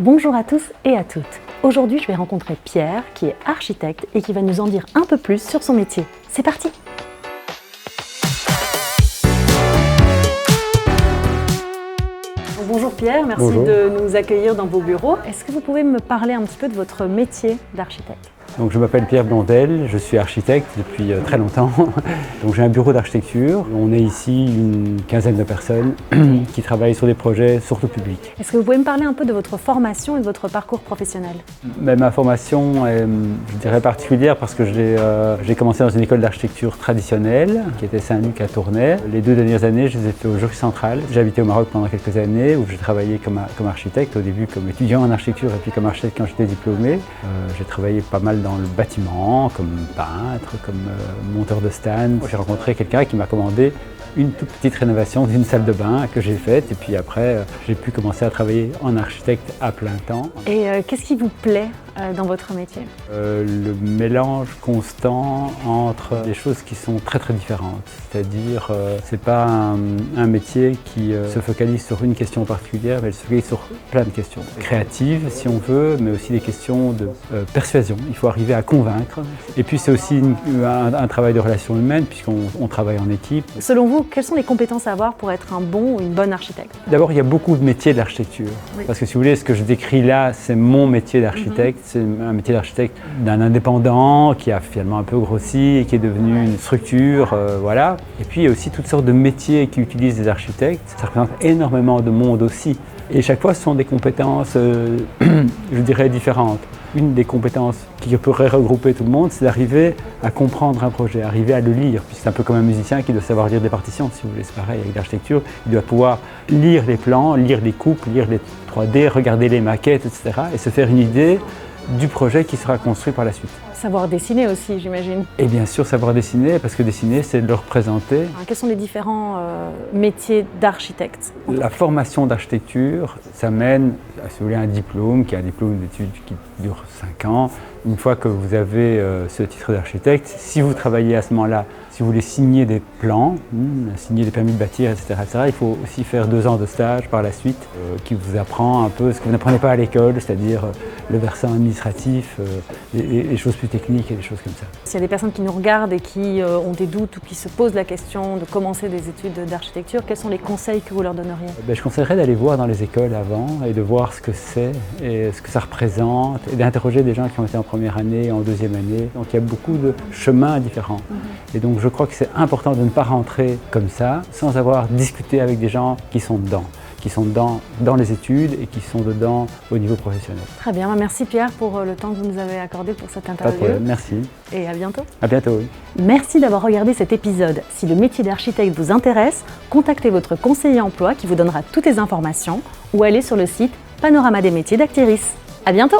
Bonjour à tous et à toutes. Aujourd'hui, je vais rencontrer Pierre, qui est architecte et qui va nous en dire un peu plus sur son métier. C'est parti! Bonjour Pierre, merci Bonjour. de nous accueillir dans vos bureaux. Est-ce que vous pouvez me parler un petit peu de votre métier d'architecte? Donc, je m'appelle Pierre Blondel, je suis architecte depuis très longtemps. Donc, j'ai un bureau d'architecture. On est ici une quinzaine de personnes qui travaillent sur des projets surtout publics. Est-ce que vous pouvez me parler un peu de votre formation et de votre parcours professionnel? Mais ma formation est, je dirais, particulière parce que j'ai commencé dans une école d'architecture traditionnelle qui était Saint-Luc à Tournai. Les 2 dernières années, je les ai fait au Jury Central. J'ai habité au Maroc pendant quelques années où j'ai travaillé comme architecte, au début comme étudiant en architecture et puis comme architecte quand j'étais diplômé. J'ai travaillé pas mal dans le bâtiment, comme peintre, comme monteur de stand. J'ai rencontré quelqu'un qui m'a commandé une toute petite rénovation d'une salle de bain que j'ai faite et puis après j'ai pu commencer à travailler en architecte à plein temps. Et qu'est-ce qui vous plaît dans votre métier? Le mélange constant entre des choses qui sont très différentes. C'est-à-dire, c'est pas un métier qui se focalise sur une question particulière, mais il se focalise sur plein de questions. Créatives, si on veut, mais aussi des questions de persuasion. Il faut arriver à convaincre. Et puis c'est aussi un travail de relation humaine, puisqu'on travaille en équipe. Selon vous, quelles sont les compétences à avoir pour être un bon ou une bonne architecte? D'abord, il y a beaucoup de métiers de l'architecture. Oui. Parce que si vous voulez, ce que je décris là, c'est mon métier d'architecte. C'est un métier d'architecte d'un indépendant qui a finalement un peu grossi et qui est devenu une structure, voilà. Et puis il y a aussi toutes sortes de métiers qui utilisent des architectes. Ça représente énormément de monde aussi. Et chaque fois, ce sont des compétences, je dirais, différentes. Une des compétences qui pourrait regrouper tout le monde, c'est d'arriver à comprendre un projet, arriver à le lire. Puis c'est un peu comme un musicien qui doit savoir lire des partitions, si vous voulez. C'est pareil avec l'architecture. Il doit pouvoir lire les plans, lire les coupes, lire les 3D, regarder les maquettes, etc. et se faire une idée du projet qui sera construit par la suite. Savoir dessiner aussi, j'imagine. Et bien sûr, savoir dessiner, parce que dessiner, c'est de le représenter. Quels sont les différents métiers d'architecte? La formation d'architecture, ça mène, si vous voulez, un diplôme, qui est un diplôme d'études qui dure 5 ans. Une fois que vous avez ce titre d'architecte, si vous travaillez à ce moment-là, si vous voulez signer des plans, signer des permis de bâtir, etc., il faut aussi faire 2 ans de stage par la suite qui vous apprend un peu ce que vous n'apprenez pas à l'école, c'est-à-dire le versant administratif, les choses plus techniques et des choses comme ça. S'il y a des personnes qui nous regardent et qui ont des doutes ou qui se posent la question de commencer des études d'architecture, quels sont les conseils que vous leur donneriez? Je conseillerais d'aller voir dans les écoles avant et de voir ce que c'est et ce que ça représente et d'interroger des gens qui ont été en première année, en deuxième année. Donc il y a beaucoup de chemins différents. Et donc je crois que c'est important de ne pas rentrer comme ça sans avoir discuté avec des gens qui sont dedans dans les études et qui sont dedans au niveau professionnel. Très bien, merci Pierre pour le temps que vous nous avez accordé pour cette interview. Pas de problème, merci. Et à bientôt. À bientôt, oui. Merci d'avoir regardé cet épisode. Si le métier d'architecte vous intéresse, contactez votre conseiller emploi qui vous donnera toutes les informations ou allez sur le site Panorama des métiers d'Actiris. À bientôt.